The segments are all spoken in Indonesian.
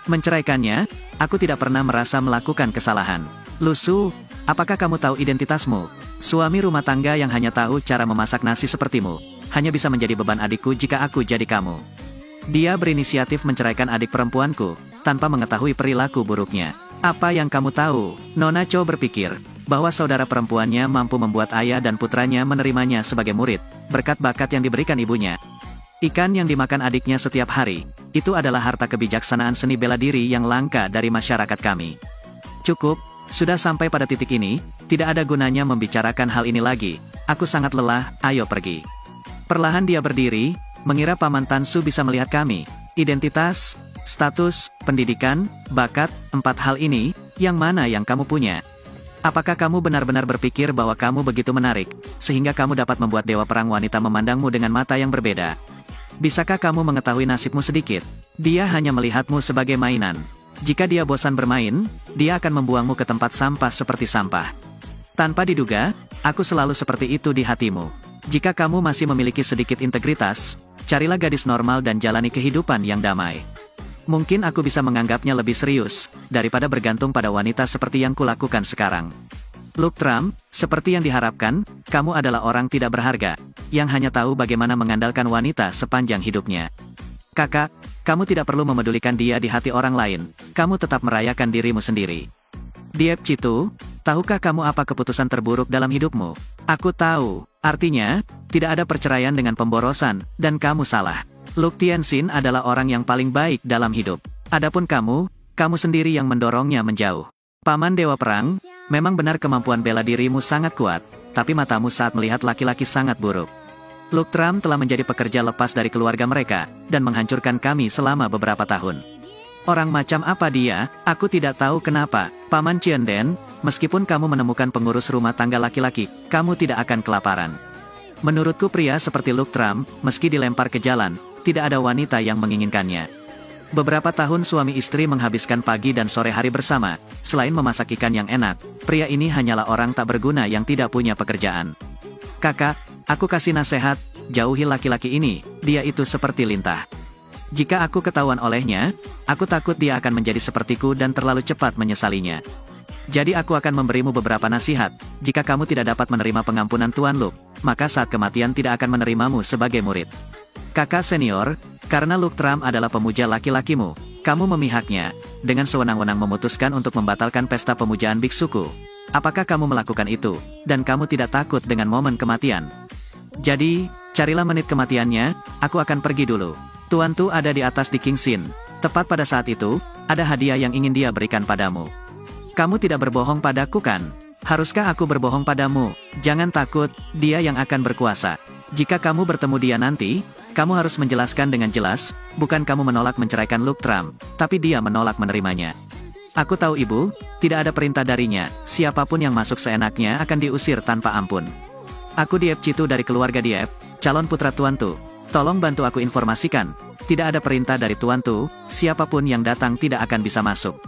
Menceraikannya, aku tidak pernah merasa melakukan kesalahan. Lusu, apakah kamu tahu identitasmu? Suami rumah tangga yang hanya tahu cara memasak nasi sepertimu, hanya bisa menjadi beban adikku jika aku jadi kamu. Dia berinisiatif menceraikan adik perempuanku, tanpa mengetahui perilaku buruknya. Apa yang kamu tahu? Nona Cho berpikir, bahwa saudara perempuannya mampu membuat ayah dan putranya menerimanya sebagai murid, berkat bakat yang diberikan ibunya. Ikan yang dimakan adiknya setiap hari, itu adalah harta kebijaksanaan seni bela diri yang langka dari masyarakat kami. Cukup, sudah sampai pada titik ini, tidak ada gunanya membicarakan hal ini lagi. Aku sangat lelah, ayo pergi. Perlahan dia berdiri, mengira Paman Tansu bisa melihat kami. Identitas, status, pendidikan, bakat, 4 hal ini, yang mana yang kamu punya? Apakah kamu benar-benar berpikir bahwa kamu begitu menarik, sehingga kamu dapat membuat dewa perang wanita memandangmu dengan mata yang berbeda? Bisakah kamu mengetahui nasibmu sedikit? Dia hanya melihatmu sebagai mainan. Jika dia bosan bermain, dia akan membuangmu ke tempat sampah seperti sampah. Tanpa diduga, aku selalu seperti itu di hatimu. Jika kamu masih memiliki sedikit integritas, carilah gadis normal dan jalani kehidupan yang damai. Mungkin aku bisa menganggapnya lebih serius, daripada bergantung pada wanita seperti yang kulakukan sekarang. Luke Tram, seperti yang diharapkan, kamu adalah orang tidak berharga, yang hanya tahu bagaimana mengandalkan wanita sepanjang hidupnya. Kakak, kamu tidak perlu memedulikan dia di hati orang lain, kamu tetap merayakan dirimu sendiri. Diep Citu, tahukah kamu apa keputusan terburuk dalam hidupmu? Aku tahu, artinya, tidak ada perceraian dengan pemborosan, dan kamu salah. Luke Tianxin adalah orang yang paling baik dalam hidup. Adapun kamu sendiri yang mendorongnya menjauh. Paman Dewa Perang, memang benar kemampuan bela dirimu sangat kuat, tapi matamu saat melihat laki-laki sangat buruk. Luke Tram telah menjadi pekerja lepas dari keluarga mereka, dan menghancurkan kami selama beberapa tahun. Orang macam apa dia? Aku tidak tahu kenapa. Paman Cienden, meskipun kamu menemukan pengurus rumah tangga laki-laki, kamu tidak akan kelaparan. Menurutku pria seperti Luke Tram, meski dilempar ke jalan, tidak ada wanita yang menginginkannya. Beberapa tahun suami istri menghabiskan pagi dan sore hari bersama, selain memasak ikan yang enak, pria ini hanyalah orang tak berguna yang tidak punya pekerjaan. Kakak, aku kasih nasihat, jauhi laki-laki ini, dia itu seperti lintah. Jika aku ketahuan olehnya, aku takut dia akan menjadi sepertiku dan terlalu cepat menyesalinya. Jadi aku akan memberimu beberapa nasihat, jika kamu tidak dapat menerima pengampunan Tuan Luke, maka saat kematian tidak akan menerimamu sebagai murid. Kakak senior, karena Luke Tram adalah pemuja laki-lakimu, kamu memihaknya, dengan sewenang-wenang memutuskan untuk membatalkan pesta pemujaan biksuku. Apakah kamu melakukan itu, dan kamu tidak takut dengan momen kematian? Jadi, carilah menit kematiannya, aku akan pergi dulu. Tuan Tu ada di atas di Kingxin. Tepat pada saat itu, ada hadiah yang ingin dia berikan padamu. Kamu tidak berbohong padaku kan? Haruskah aku berbohong padamu? Jangan takut, dia yang akan berkuasa. Jika kamu bertemu dia nanti, kamu harus menjelaskan dengan jelas, bukan kamu menolak menceraikan Luke Tram, tapi dia menolak menerimanya. Aku tahu ibu, tidak ada perintah darinya, siapapun yang masuk seenaknya akan diusir tanpa ampun. Aku Diep Citu dari keluarga Diep, calon putra Tuan Tu. Tolong bantu aku informasikan, tidak ada perintah dari Tuan Tu, siapapun yang datang tidak akan bisa masuk.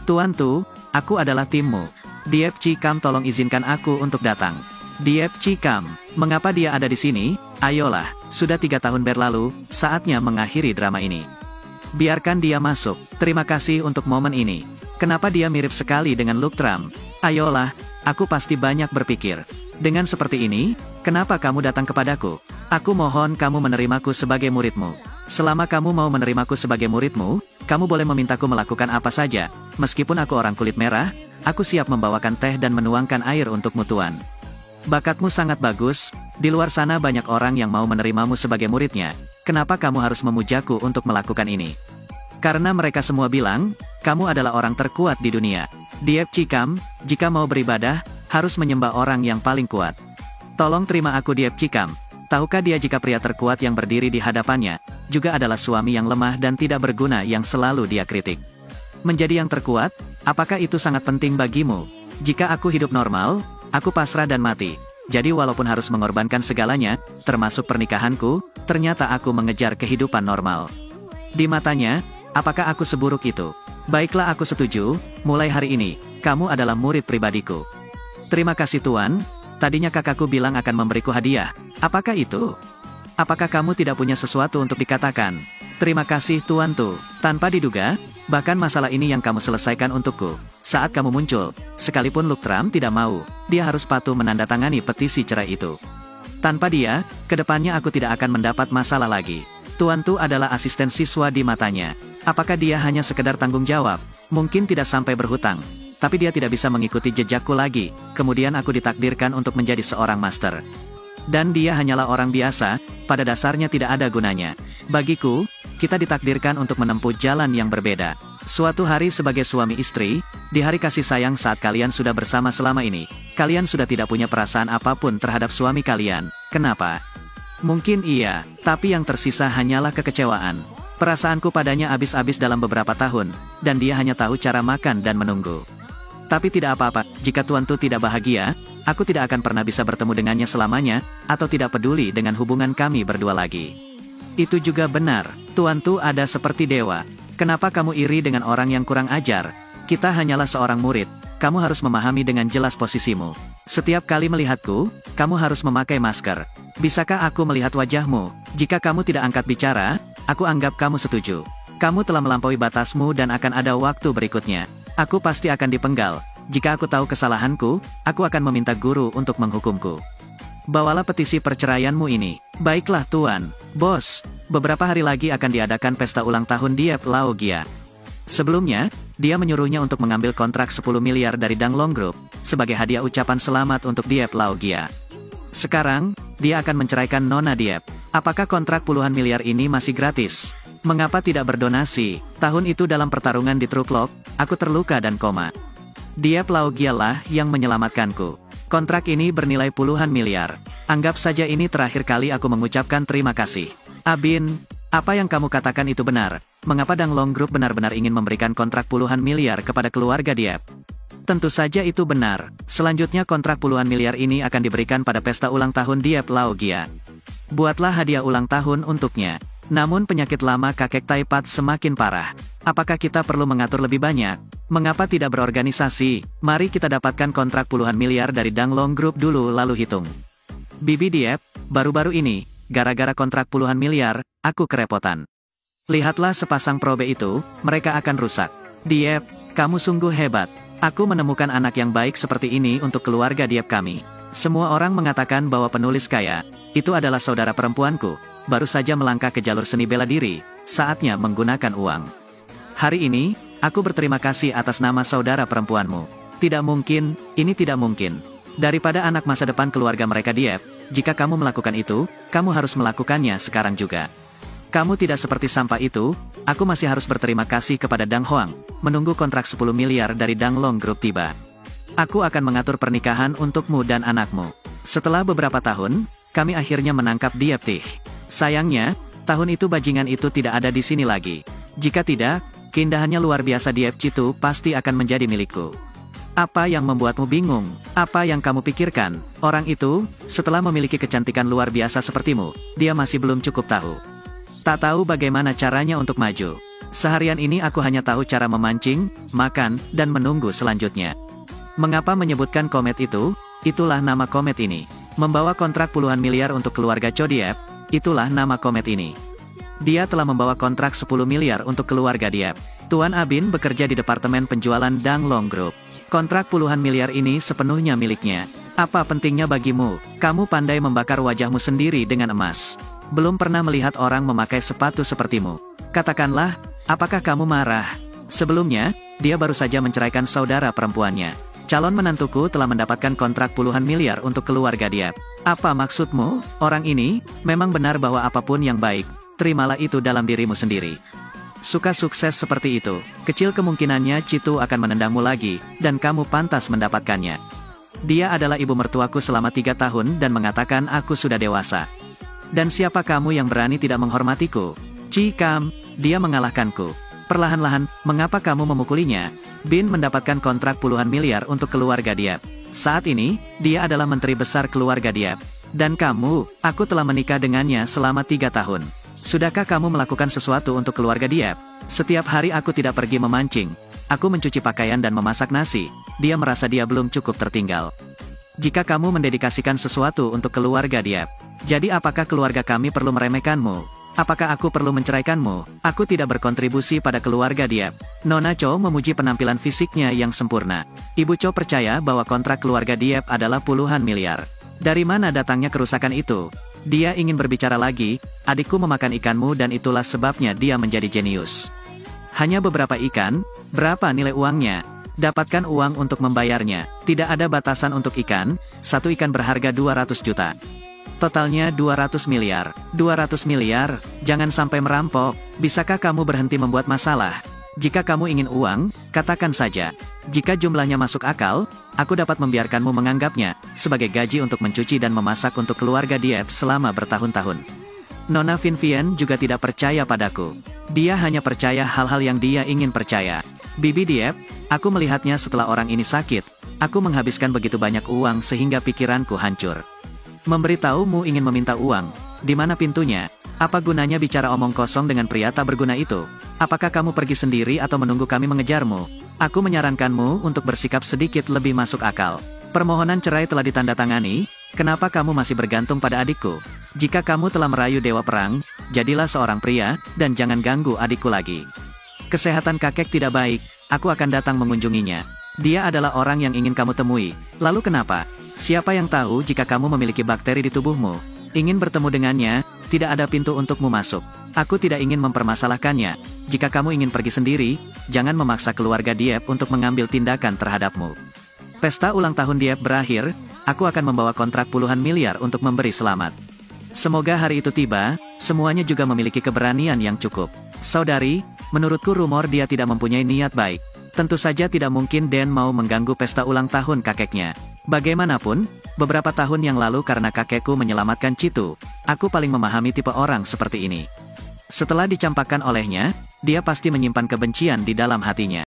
Tuan Tu, aku adalah timmu. Diep Cikam tolong izinkan aku untuk datang. Diep Cikam, mengapa dia ada di sini? Ayolah, sudah 3 tahun berlalu, saatnya mengakhiri drama ini. Biarkan dia masuk, terima kasih untuk momen ini. Kenapa dia mirip sekali dengan Luke Tram? Ayolah, aku pasti banyak berpikir. Dengan seperti ini, kenapa kamu datang kepadaku? Aku mohon kamu menerimaku sebagai muridmu. Selama kamu mau menerimaku sebagai muridmu, kamu boleh memintaku melakukan apa saja. Meskipun aku orang kulit merah, aku siap membawakan teh dan menuangkan air untukmu Tuan. Bakatmu sangat bagus, di luar sana banyak orang yang mau menerimamu sebagai muridnya, kenapa kamu harus memujaku untuk melakukan ini? Karena mereka semua bilang, kamu adalah orang terkuat di dunia. Diep Cikam, jika mau beribadah, harus menyembah orang yang paling kuat. Tolong terima aku Diep Cikam, tahukah dia jika pria terkuat yang berdiri di hadapannya, juga adalah suami yang lemah dan tidak berguna yang selalu dia kritik. Menjadi yang terkuat, apakah itu sangat penting bagimu? Jika aku hidup normal, aku pasrah dan mati. Jadi walaupun harus mengorbankan segalanya, termasuk pernikahanku, ternyata aku mengejar kehidupan normal. Di matanya, apakah aku seburuk itu? Baiklah aku setuju, mulai hari ini, kamu adalah murid pribadiku. Terima kasih Tuan, tadinya kakakku bilang akan memberiku hadiah. Apakah itu? Apakah kamu tidak punya sesuatu untuk dikatakan? Terima kasih Tuan Tu. Tanpa diduga, bahkan masalah ini yang kamu selesaikan untukku. Saat kamu muncul, sekalipun Luktram tidak mau, dia harus patuh menandatangani petisi cerai itu. Tanpa dia, kedepannya aku tidak akan mendapat masalah lagi. Tuan Tu adalah asisten siswa di matanya. Apakah dia hanya sekedar tanggung jawab? Mungkin tidak sampai berhutang. Tapi dia tidak bisa mengikuti jejakku lagi. Kemudian aku ditakdirkan untuk menjadi seorang master. Dan dia hanyalah orang biasa, pada dasarnya tidak ada gunanya. Bagiku, kita ditakdirkan untuk menempuh jalan yang berbeda. Suatu hari sebagai suami istri, di hari kasih sayang saat kalian sudah bersama selama ini, kalian sudah tidak punya perasaan apapun terhadap suami kalian. Kenapa? Mungkin iya, tapi yang tersisa hanyalah kekecewaan. Perasaanku padanya habis-habis dalam beberapa tahun, dan dia hanya tahu cara makan dan menunggu. Tapi tidak apa-apa, jika Tuan Tu tidak bahagia, aku tidak akan pernah bisa bertemu dengannya selamanya, atau tidak peduli dengan hubungan kami berdua lagi. Itu juga benar, Tuan Tu ada seperti dewa. Kenapa kamu iri dengan orang yang kurang ajar? Kita hanyalah seorang murid, kamu harus memahami dengan jelas posisimu. Setiap kali melihatku, kamu harus memakai masker. Bisakah aku melihat wajahmu? Jika kamu tidak angkat bicara, aku anggap kamu setuju. Kamu telah melampaui batasmu dan akan ada waktu berikutnya. Aku pasti akan dipenggal. Jika aku tahu kesalahanku, aku akan meminta guru untuk menghukumku. Bawalah petisi perceraianmu ini. Baiklah Tuan. Bos, beberapa hari lagi akan diadakan pesta ulang tahun Diep Lao Gia. Sebelumnya, dia menyuruhnya untuk mengambil kontrak 10 miliar dari Danglong Group, sebagai hadiah ucapan selamat untuk Diep Lao Gia. Sekarang, dia akan menceraikan Nona Diep. Apakah kontrak puluhan miliar ini masih gratis? Mengapa tidak berdonasi? Tahun itu dalam pertarungan di Truklok, aku terluka dan koma. Diep Lao Gia lah yang menyelamatkanku. Kontrak ini bernilai puluhan miliar. Anggap saja ini terakhir kali aku mengucapkan terima kasih. Abin, apa yang kamu katakan itu benar? Mengapa Danglong Group benar-benar ingin memberikan kontrak puluhan miliar kepada keluarga Diep? Tentu saja itu benar. Selanjutnya kontrak puluhan miliar ini akan diberikan pada pesta ulang tahun Diep Lao Gia. Buatlah hadiah ulang tahun untuknya. Namun penyakit lama kakek Taipat semakin parah. Apakah kita perlu mengatur lebih banyak? Mengapa tidak berorganisasi? Mari kita dapatkan kontrak puluhan miliar dari Danglong Group dulu lalu hitung. Bibi Diep, baru-baru ini, gara-gara kontrak puluhan miliar, aku kerepotan. Lihatlah sepasang probe itu, mereka akan rusak. Diep, kamu sungguh hebat. Aku menemukan anak yang baik seperti ini untuk keluarga Diep kami. Semua orang mengatakan bahwa penulis kaya, itu adalah saudara perempuanku. Baru saja melangkah ke jalur seni bela diri, saatnya menggunakan uang. Hari ini, aku berterima kasih atas nama saudara perempuanmu. Tidak mungkin, ini tidak mungkin. Daripada anak masa depan keluarga mereka Diep, jika kamu melakukan itu, kamu harus melakukannya sekarang juga. Kamu tidak seperti sampah itu, aku masih harus berterima kasih kepada Dang Hoang, menunggu kontrak 10 miliar dari Danglong Group tiba. Aku akan mengatur pernikahan untukmu dan anakmu. Setelah beberapa tahun, kami akhirnya menangkap Diep Tih. Sayangnya, tahun itu bajingan itu tidak ada di sini lagi. Jika tidak, keindahannya luar biasa Diep Citu pasti akan menjadi milikku. Apa yang membuatmu bingung? Apa yang kamu pikirkan? Orang itu, setelah memiliki kecantikan luar biasa sepertimu, dia masih belum cukup tahu. Tak tahu bagaimana caranya untuk maju. Seharian ini aku hanya tahu cara memancing, makan, dan menunggu selanjutnya. Mengapa menyebutkan komet itu? Itulah nama komet ini. Membawa kontrak puluhan miliar untuk keluarga Cho Diep. Itulah nama komet ini. Dia telah membawa kontrak 10 miliar untuk keluarga Diep. Tuan Abin bekerja di departemen penjualan Danglong Group. Kontrak puluhan miliar ini sepenuhnya miliknya. Apa pentingnya bagimu? Kamu pandai membakar wajahmu sendiri dengan emas. Belum pernah melihat orang memakai sepatu sepertimu. Katakanlah, apakah kamu marah? Sebelumnya, dia baru saja menceraikan saudara perempuannya. Calon menantuku telah mendapatkan kontrak puluhan miliar untuk keluarga Diep. Apa maksudmu? Orang ini, memang benar bahwa apapun yang baik, terimalah itu dalam dirimu sendiri. Suka sukses seperti itu, kecil kemungkinannya Citu akan menendangmu lagi, dan kamu pantas mendapatkannya. Dia adalah ibu mertuaku selama 3 tahun dan mengatakan aku sudah dewasa. Dan siapa kamu yang berani tidak menghormatiku? Cikam, dia mengalahkanku. Perlahan-lahan, mengapa kamu memukulinya? Bin mendapatkan kontrak puluhan miliar untuk keluarga Diep. Saat ini, dia adalah menteri besar keluarga Diep. Dan kamu, aku telah menikah dengannya selama 3 tahun. Sudahkah kamu melakukan sesuatu untuk keluarga Diep? Setiap hari aku tidak pergi memancing. Aku mencuci pakaian dan memasak nasi. Dia merasa dia belum cukup tertinggal. Jika kamu mendedikasikan sesuatu untuk keluarga Diep, jadi apakah keluarga kami perlu meremehkanmu? Apakah aku perlu menceraikanmu? Aku tidak berkontribusi pada keluarga Diep. Nona Cho memuji penampilan fisiknya yang sempurna. Ibu Cho percaya bahwa kontrak keluarga Diep adalah puluhan miliar. Dari mana datangnya kerusakan itu? Dia ingin berbicara lagi, adikku memakan ikanmu dan itulah sebabnya dia menjadi jenius. Hanya beberapa ikan, berapa nilai uangnya? Dapatkan uang untuk membayarnya. Tidak ada batasan untuk ikan, satu ikan berharga 200 juta. Totalnya 200 miliar. 200 miliar, jangan sampai merampok. Bisakah kamu berhenti membuat masalah? Jika kamu ingin uang, katakan saja. Jika jumlahnya masuk akal, aku dapat membiarkanmu menganggapnya sebagai gaji untuk mencuci dan memasak untuk keluarga Diep selama bertahun-tahun. Nona Vivian juga tidak percaya padaku. Dia hanya percaya hal-hal yang dia ingin percaya. Bibi Diep, aku melihatnya setelah orang ini sakit. Aku menghabiskan begitu banyak uang sehingga pikiranku hancur. Memberitahumu ingin meminta uang. Di mana pintunya? Apa gunanya bicara omong kosong dengan pria tak berguna itu? Apakah kamu pergi sendiri atau menunggu kami mengejarmu? Aku menyarankanmu untuk bersikap sedikit lebih masuk akal. Permohonan cerai telah ditandatangani, kenapa kamu masih bergantung pada adikku? Jika kamu telah merayu dewa perang, jadilah seorang pria, dan jangan ganggu adikku lagi. Kesehatan kakek tidak baik, aku akan datang mengunjunginya. Dia adalah orang yang ingin kamu temui. Lalu kenapa? Siapa yang tahu jika kamu memiliki bakteri di tubuhmu? Ingin bertemu dengannya, tidak ada pintu untukmu masuk. Aku tidak ingin mempermasalahkannya. Jika kamu ingin pergi sendiri, jangan memaksa keluarga Diep untuk mengambil tindakan terhadapmu. Pesta ulang tahun Diep berakhir, aku akan membawa kontrak puluhan miliar untuk memberi selamat. Semoga hari itu tiba, semuanya juga memiliki keberanian yang cukup. Saudari, menurutku rumor dia tidak mempunyai niat baik. Tentu saja tidak mungkin Dan mau mengganggu pesta ulang tahun kakeknya. Bagaimanapun, beberapa tahun yang lalu karena kakekku menyelamatkan Citu, aku paling memahami tipe orang seperti ini. Setelah dicampakkan olehnya, dia pasti menyimpan kebencian di dalam hatinya.